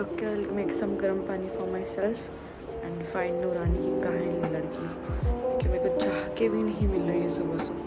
okay, I'll make some गर्म पानी for myself and find नूरानी की कहाँ है ये लड़की, कि मेरे को चाह के भी नहीं मिल रही है सुबह सुबह.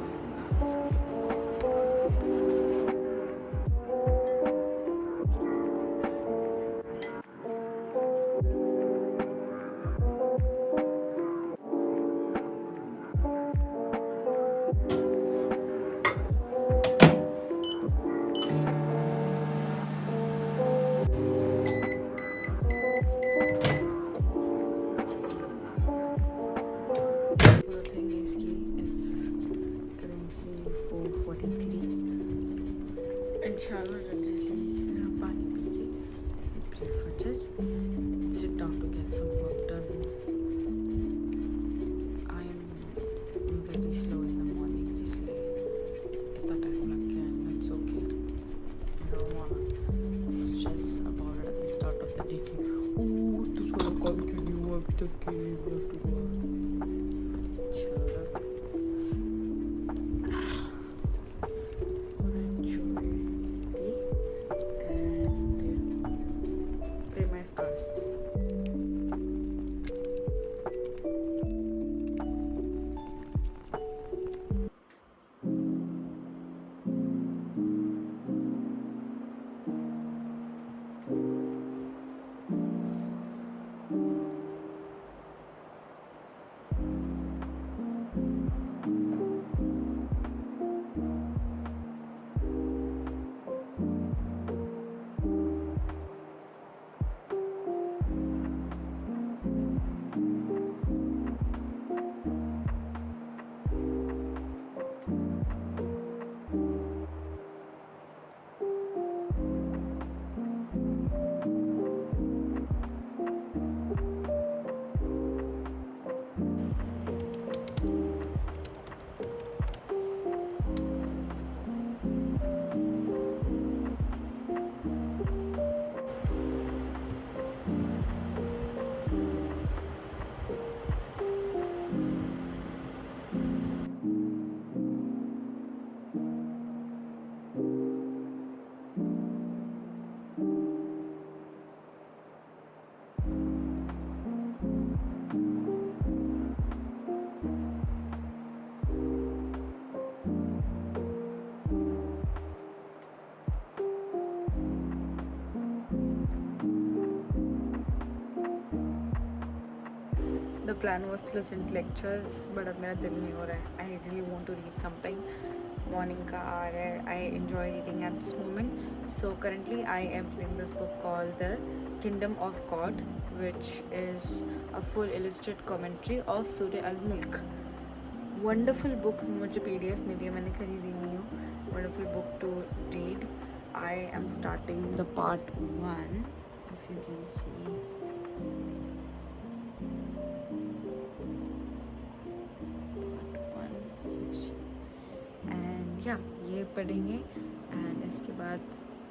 Inshallah, पानी पी के pray for church, sit down to get some work done. I am very slow in the morning, इसलिए इतना टाइम लग गया है. It's okay. I don't wanna stress about it at the start of the day. Oh, तो सारा काम क्यों नहीं हुआ अभी तक के? We have to go. The plan was to listen to lectures, but अब मेरा दिल नहीं हो रहा है. I really want to read something. Morning का आ रहा है. I enjoy reading at this moment. So currently I am reading this book called The Kingdom of God, which is a full illustrated commentary of Surah Al-Mulk. Wonderful book. मुझे PDF मिली है, मैंने खरीदी नहीं हूँ. Wonderful book to read. I am starting the part 1, if you can see. ये पढ़ेंगे and इसके बाद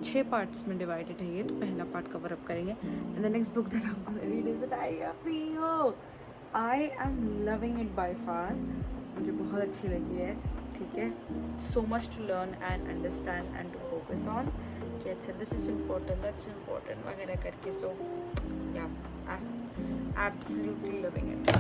6 पार्ट्स में डिवाइडेड है ये, तो पहला पार्ट कवर अप करेंगे and the next book that I am gonna read is the diary of CEO. I am loving it by far. मुझे बहुत अच्छी लगी है. ठीक है, so much to learn and understand and to focus on कि अच्छा this is important, that's important वगैरह करके. So yeah I am absolutely loving it.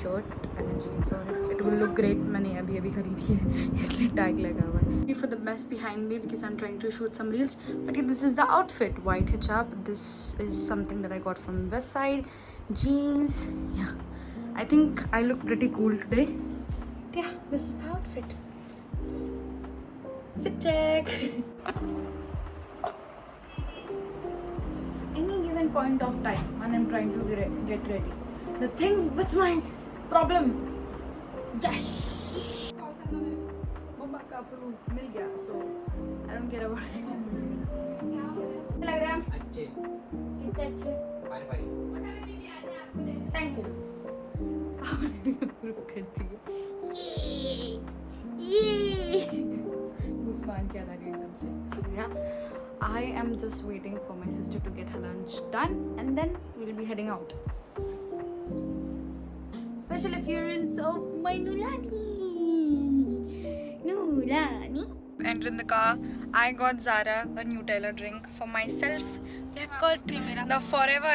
Shirt and jeans और इट विल लुक ग्रेट. मैंने अभी खरीदी है इसलिए टैग लगा हुआ है. For the mess behind me because I am trying to shoot some reels, but this is the outfit. White hijab, this is something that I got from Westside. Jeans, yeah I think I look pretty cool today. Yeah this is the outfit. Fit check. Any given point of time when I'm trying to get ready, the thing with my problem, yes, मम्मा का proof मिल गया, so I don't care about it. लग रहा है अच्छे, कितने अच्छे thank you. Approve करती है ये उस्मान क्या लगी एकदम से। So yeah, I am just waiting for my sister to get her lunch done and then we'll be heading out. Special appearance of my Nulani. Enter in the car. I got Zara a Nutella drink for myself. We have got the forever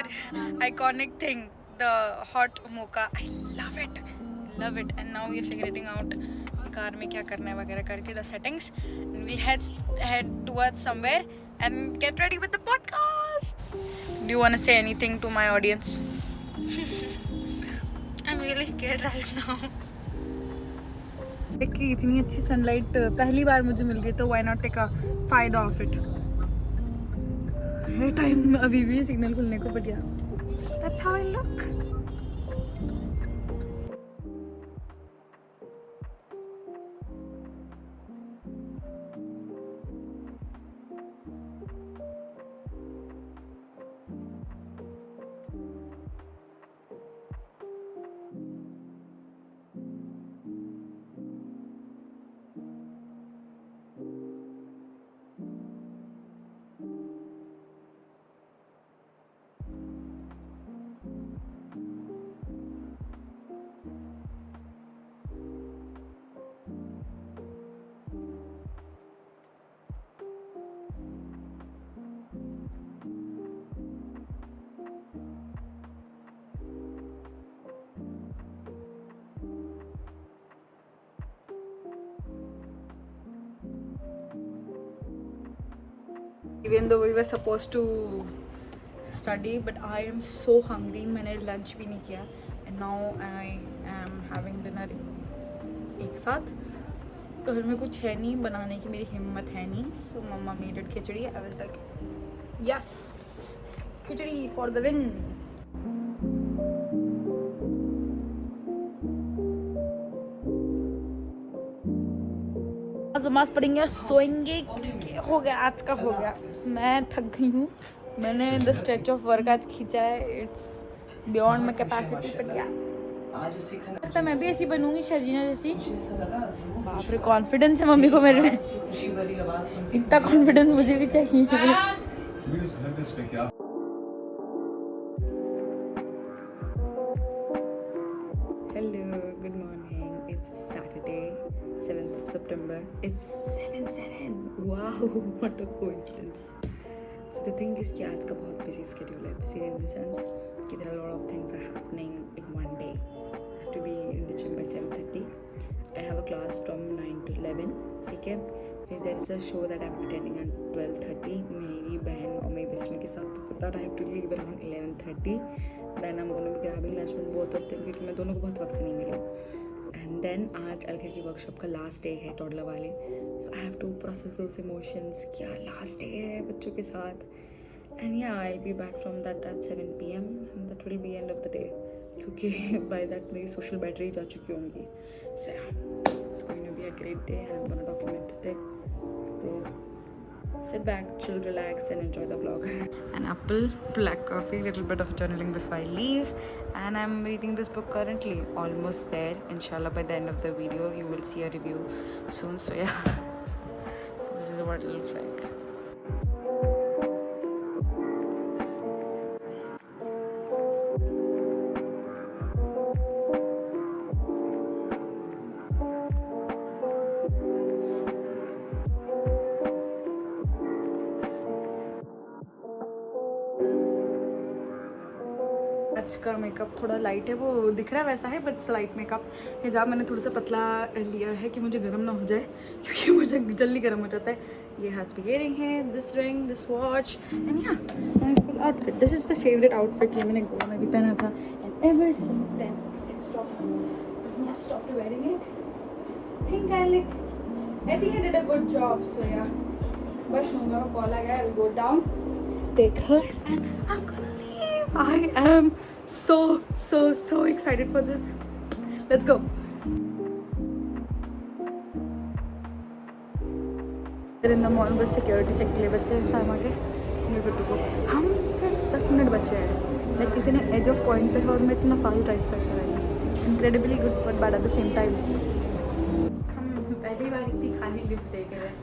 iconic thing, the hot mocha. I love it, And now we are figuring out car में क्या करना है वगैरह करके the settings. And we'll head towards somewhere and get ready with the podcast. Do you want to say anything to my audience? I'm really scared right now. कि इतनी अच्छी sunlight पहली बार मुझे मिल रही है तो व्हाई नॉट टेक अ फायदा of it. है टाइम अभी भी सिग्नल खुलने को, बट या that's how I look. Even though we were supposed to study, but I am so hungry. मैंने lunch भी नहीं किया and now I am having dinner एक साथ। घर में कुछ है नहीं बनाने की, मेरी हिम्मत है नहीं, so mama made it khichdi. I was like, yes, khichdi for the win. नमाज पढ़ेंगे और सोएंगे। हो गया, आज का हो गया। मैं थक गई हूँ, मैंने द स्ट्रेच ऑफ वर्क आज खींचा है, इट्स बियॉन्ड माई कैपेसिटी। पर या मैं भी ऐसी बनूंगी शर्जीना जैसी। बाप रे, कॉन्फिडेंस है मम्मी को मेरे में, इतना कॉन्फिडेंस मुझे भी चाहिए। Hello, good morning. It's Saturday 7th of September. It's 7/7. Wow, what a coincidence. So the thing is कि आज का बहुत busy schedule है. Busy in the sense कि there are a lot of things are happening in one day. I have to be in the gym by 7:30. I have a class from 9 to 11. ठीक है, फिर there is a show that I'm attending at 12:30. मेरी बहन और मेरी best friend के साथ, तो for that I have to leave around 11:30. Then I'm going to be grabbing lunch with both of them क्योंकि मैं दोनों को बहुत वक्त से नहीं मिली। एंड देन आज अलकर की वर्कशॉप का लास्ट डे है टॉडलर वाले, so I have to process those emotions. क्या लास्ट डे है बच्चों के साथ। And yeah I will be back from that at 7 PM and that will be end of the day, क्योंकि by that मेरी social battery जा चुकी होंगी। So it's going to be a great day and I am gonna document it. तो sit back, chill, relax and enjoy the vlog. An apple, black coffee, little bit of journaling before I leave, and I'm reading this book currently, almost there. Inshallah by the end of the video you will see a review soon. So yeah, so this is what it looks like. आज का makeup थोड़ा light है, वो दिख रहा है वैसा है, बट लाइट मेकअप। हिजाब मैंने थोड़ा सा पतला लिया है कि मुझे गर्म ना हो जाए, क्योंकि मुझे जल्दी गर्म हो जाता है। ये हाथ पे इयरिंग है, this ring, this watch and yeah my full outfit. This is the favourite outfit, ये मैंने गोवा में भी पहना था and ever since then it stopped wearing it. I think I did a good job. So yeah बस मम्मा का call आ गया, I will go down, take her and I am gonna leave. I am so excited for this. Let's go. In the mall बस security check के लिए बच्चे सामा के, हम सिर्फ 10 मिनट बचे हैं। लाइक इतने एज ऑफ पॉइंट पे है और मैं इतना फास्ट ड्राइव करता रही। Incredibly good but bad at the same time. हम पहली बार इतनी खाली लिफ्ट देख रहे हैं,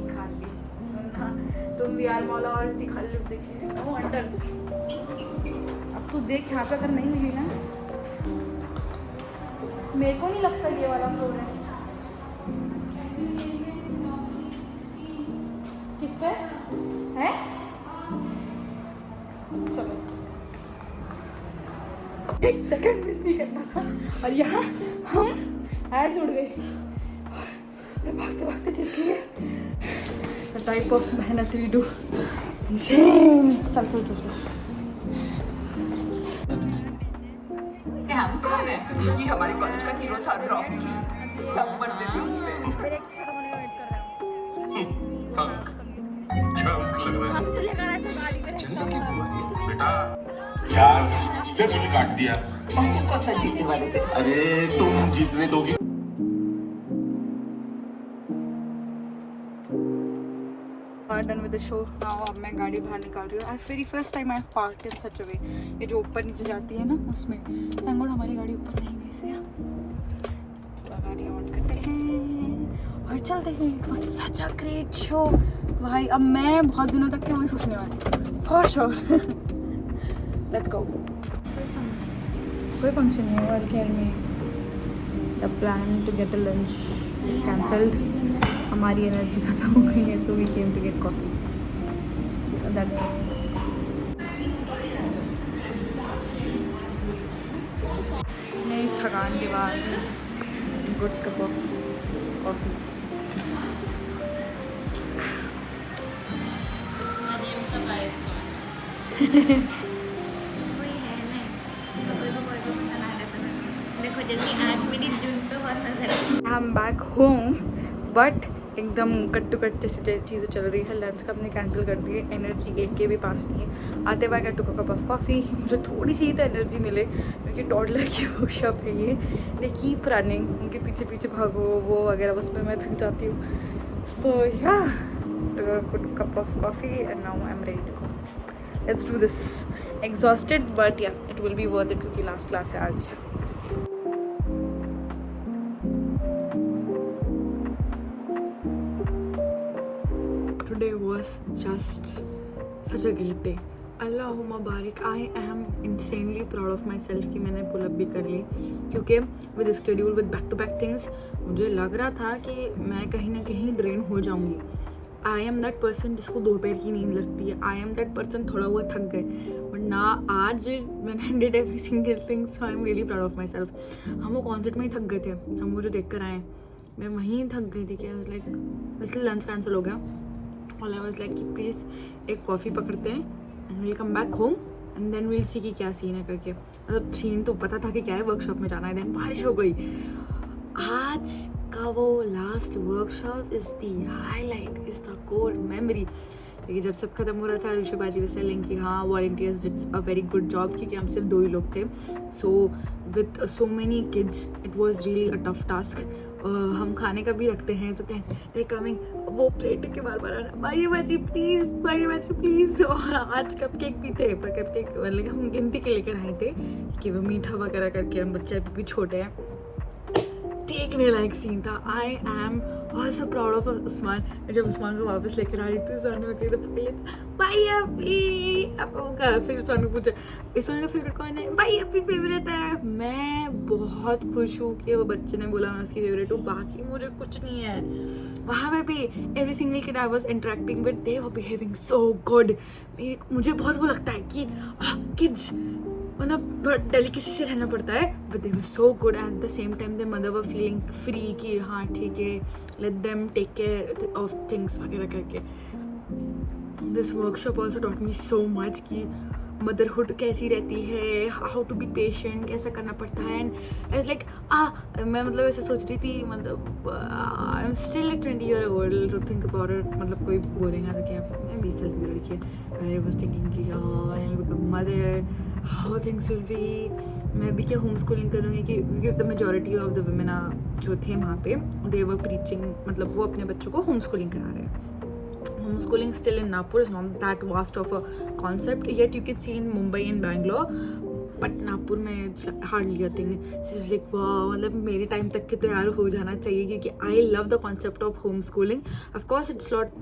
खाली तुम VR मॉल और इतनी खाली लिफ्ट देखे। No wonders. अब तू देख यहाँ पे अगर नहीं मिली ना, मेरे को नहीं लगता ये वाला फ्लोर है। किस पे है? चलो एक सेकंड मिस नहीं करना था। और यहाँ हम ऐड जुड़ गए, भागते भागते चल गए। द टाइप ऑफ मेहनत वी डू, चल चल चल। क्योंकि हमारे कॉलेज का हीरो था रॉकी, सब मरते थे उसमें। मेरे एक खत्म होने का वेट कर रहा हूँ। चौंक लग रहा है। हम जो लेकर आए थे गाड़ी में चंदा की बुआ बेटा यार फिर मुझे काट दिया। हम तुम कौन सा जीतने वाले थे? अरे तुम जीतने दोगी। Done with the show now. अब मैं गाड़ी बाहर निकाल रही हूँ। I very first time I have parked in such a way, ये जो ऊपर नीचे जाती है ना उसमें। थैंक गॉड हमारी गाड़ी ऊपर नहीं गई इसलिए। तो गाड़ी ऑन करते हैं और चलते हैं। It was such a great show भाई। अब मैं बहुत दिनों तक के वही सोचने वाली फॉर श्योर। Let's go. कोई फंक्शन नहीं हुआ केयर में। The plan to get a lunch is cancelled. हमारी एनर्जी खत्म हो गई है तो we came to get coffee. That's it. नई थकान के बाद गुड कप ऑफ कॉफ़ी। देखो जैसे आज मेरी जून पे बहुत नजर। I am back home but एकदम कट टू कट जैसे चीज़ें चल रही है। लंच का हमने कैंसिल कर दिए, एनर्जी एक के भी पास नहीं है। आते हुए get to cup of coffee. मुझे थोड़ी सी तो एनर्जी मिले क्योंकि टॉडलर की वर्कशॉप है ये। दे कीप रनिंग, उनके पीछे पीछे भागो वो वगैरह, उसमें मैं थक जाती हूँ। So yeah good cup of coffee and now I am ready to go. Let's do this. Exhausted but yeah it will be worth it क्योंकि लास्ट क्लास है आज। Today was just such a great day. अल्लाहुम्मा बारिक। I am insanely proud of myself कि मैंने pull up भी कर ली क्योंकि with schedule with back to back things मुझे लग रहा था कि मैं कहीं ना कहीं ड्रेन हो जाऊंगी। आई एम दैट पर्सन जिसको दोपहर की नींद लगती है। आई एम दैट पर्सन थोड़ा हुआ थक गए बट ना आज मैंने did every single thing. So I am really proud of my self. हम वो कॉन्सर्ट में ही थक गए थे, हम वो जो देख कर आए मैं वहीं थक गई थी कि आई वाज लाइक इसलिए लंच कैंसिल हो गया। और आई वाज लाइक कि प्लीज़ एक कॉफ़ी पकड़ते हैं and will come back home and then will see कि क्या सीन है करके। मतलब सीन तो पता था कि क्या है, वर्कशॉप में जाना है। देन बारिश हो गई। आज का वो last workshop is the highlight, is the core memory. क्योंकि जब सब खत्म हो रहा था ऋषि बाजी was telling कि हाँ volunteers did a very good job क्योंकि हम सिर्फ 2 ही लोग थे। So with so many kids it was really a tough task. हम खाने का भी रखते हैं तो दे कमिंग वो प्लेट के बार बार आना भाई बाजी प्लीज़। और आज कप केक भी थे पर कप केक मतलब हम गिनती के लेकर आए थे कि वो मीठा वगैरह करके, हम बच्चे भी छोटे हैं। देखने लायक सीन था। I am also proud of Usman. जब उस्मान को वापस लेकर आ रही थी उस्मान ने कहीं तो पकड़ लिया भाई अभी का। फिर उस्मान ने पूछा उस्मान का फेवरेट कौन है? भाई अभी फेवरेट है। मैं बहुत खुश हूँ कि वो बच्चे ने बोला मैं उसकी फेवरेट हूँ, बाकी मुझे कुछ नहीं है। वहाँ पे भी every single kid I was interacting with they were behaving so good. मुझे बहुत वो लगता है कि किड्स मतलब डेलिकेसी से रहना पड़ता है but they were so good at the same time they mother were feeling free कि हाँ ठीक है let them take care of things वगैरह करके। This workshop also taught me so much कि मदरहुड कैसी रहती है, हाउ टू बी पेशेंट, कैसा करना पड़ता है। एंड इट्स लाइक मैं मतलब ऐसे सोच रही थी मतलब I am still like 20 year old to think about it. मतलब कोई बोलेगा था कि मैं 20 साल की लड़की है। आई वाज थिंकिंग कि I will become mother, how things will be. मैं भी क्या होम स्कूलिंग करूँगी क्योंकि the majority of the women जो थे वहाँ पे दे वर प्रीचिंग, मतलब वो अपने बच्चों को होम स्कूलिंग करा रहे हैं। homeschooling still in Nagpur is not that vast of a concept, yet you can see in Mumbai and Bangalore, but Nagpur में it's hardly a thing. So it's like wow, मतलब मेरे time तक के तो यार हो जाना चाहिए, क्योंकि I love the concept of homeschooling. Of course it's lot,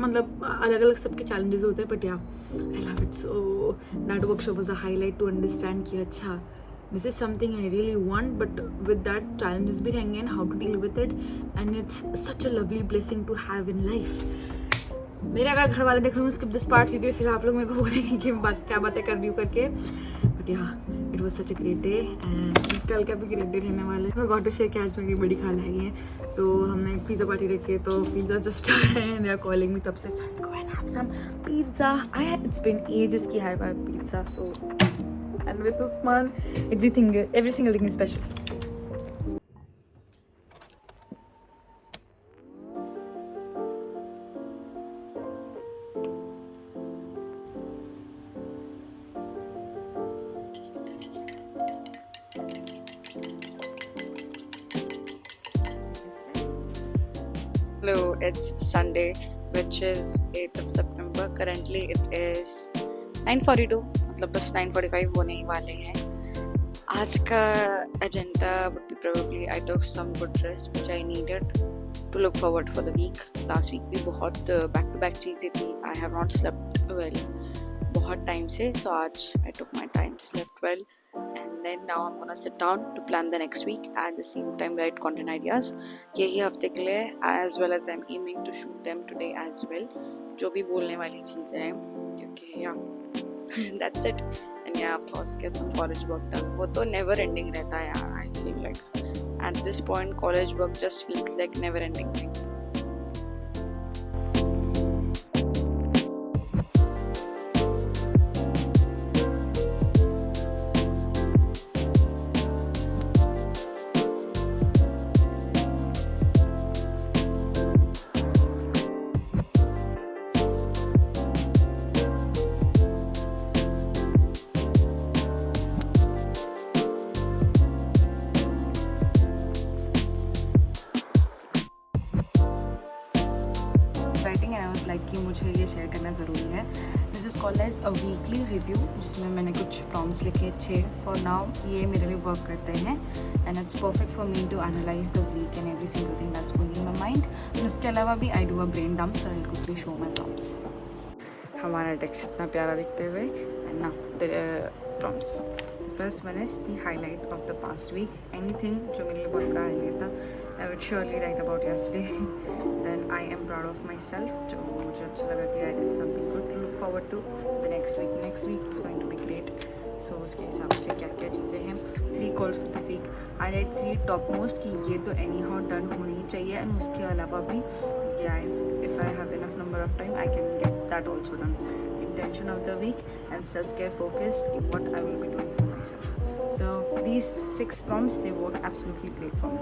मतलब अलग अलग सबके challenges होते हैं, but yeah, I love it. So that workshop was a highlight to understand कि अच्छा this is something I really want, but with that challenges भी रहेंगे and how to deal with it, and it's such a lovely blessing to have in life. मेरे अगर घर वाले देख रहे हो skip this part, क्योंकि फिर आप लोग मेरे को बोलेंगे कि मैं क्या बातें कर रही हूँ करके, but yeah it was such a great day and कल का भी great day रहने वाला है. I got to share कि आज मेरी बड़ी खाला आई है, तो हमने एक पिज़्ज़ा पार्टी रखी है, तो पिज़्ज़ा जस्ट आया है and they are calling me, तब से son go and have some pizza. It's been ages कि I have had pizza, so and with Usman every single thing is special. Hello, it's Sunday, which is 8th of September. Currently it is 9:42, मतलब बस 9:45 होने ही वाले हैं. आज का agenda would be probably I took some good rest which I needed to look forward for the week. Last week भी बहुत back to back चीज़ें थी. I have not slept well बहुत टाइम से, so आज I took my time, slept well, and then now I'm gonna sit down to plan the next week. At the same time write content ideas यही हफ्ते के लिए, as well as I'm aiming to shoot them today as well. जो भी बोलने वाली चीज़ें हैं, क्योंकि yeah that's it. And yeah, of course get some college work done. वो तो never ending रहता है यार. I feel like at this point college work just feels like never ending thing. Writing and I was like कि मुझे ये share करना ज़रूरी है. This is called as a weekly review, जिसमें मैंने कुछ प्रॉम्प्ट्स लिखे 6 फॉर नाउ. ये मेरे लिए वर्क करते हैं and it's perfect for me to analyse the week and every single thing that's going in my mind. उसके अलावा भी I do a brain dump, so I will quickly show my prompts. हमारा text इतना प्यारा दिखते हुए and ना the prompts. First one is the highlight of the past week. Anything जो मेरे लिए बहुत बड़ा हाईलाइट था, I would surely write about yesterday. Then I am proud of myself. जो मुझे अच्छा लगा कि I did something good to look forward to the next week. Next week it's going to be great. So उसके हिसाब से क्या क्या चीज़ें हैं. 3 calls for the week. I like 3 top most कि ये तो anyhow done होनी चाहिए, and उसके अलावा भी yeah, if I have enough number of time I can get that also done. Intention of the week and self-care focused in what I will be doing for myself. So these 6 prompts, they work absolutely great for me.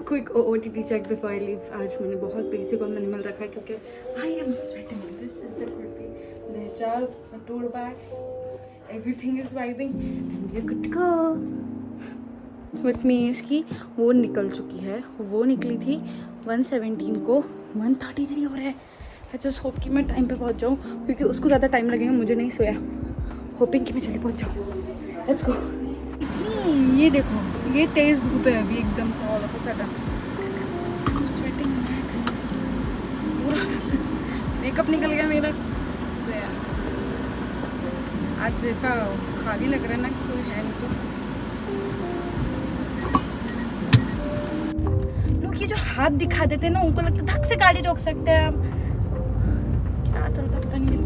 Quick OOTD check before I leave. आज मैंने बहुत basic और minimal रखा है क्योंकि I am sweating. This is the kurti, the hijab, the tote bag, everything is vibing and we are good to go. With me इसकी वो निकल चुकी है. वो निकली थी 117 को, 133 हो रहा है. आई जस्ट होप कि मैं टाइम पे पहुंच जाऊँ, क्योंकि उसको ज़्यादा टाइम लगेगा, मुझे नहीं सोया। होपिंग कि मैं जल्दी पहुंच जाऊँ। Let's go. इतनी ये देखो, ये तेज़ धूप है अभी एकदम से, all of a sudden sweating max, पूरा मेकअप निकल गया मेरा। आज इतना खाली लग रहा है ना कि कोई है नहीं। तो लोग ये जो हाथ दिखा देते हैं ना, उनको लगता है धक से गाड़ी रोक सकते हैं आप। क्या चलता पता नहीं।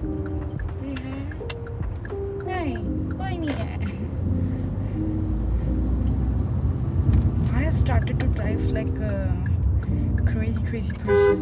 बहुत गर्म है, नहीं कोई नहीं है। I have started to drive like a crazy person.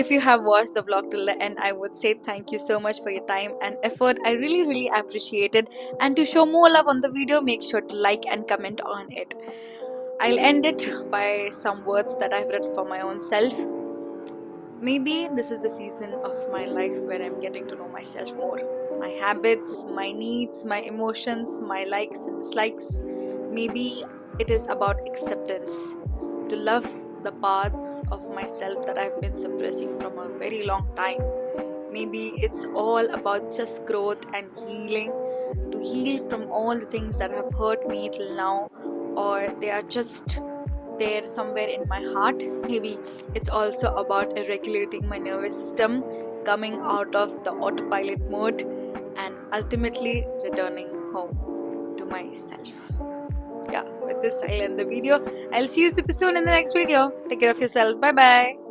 If you have watched the vlog till the end, I would say thank you so much for your time and effort. I really appreciate it. And to show more love on the video, make sure to like and comment on it. I'll end it by some words that I've written for my own self. Maybe this is the season of my life where I'm getting to know myself more. My habits, my needs, my emotions, my likes and dislikes. Maybe it is about acceptance. To love the parts of myself that I've been suppressing from a very long time. Maybe it's all about just growth and healing. To heal from all the things that have hurt me till now, or they are just there somewhere in my heart. Maybe it's also about regulating my nervous system, coming out of the autopilot mode, and ultimately returning home to myself. Yeah, with this I'll end the video. I'll see you super soon in the next video. Take care of yourself. Bye bye.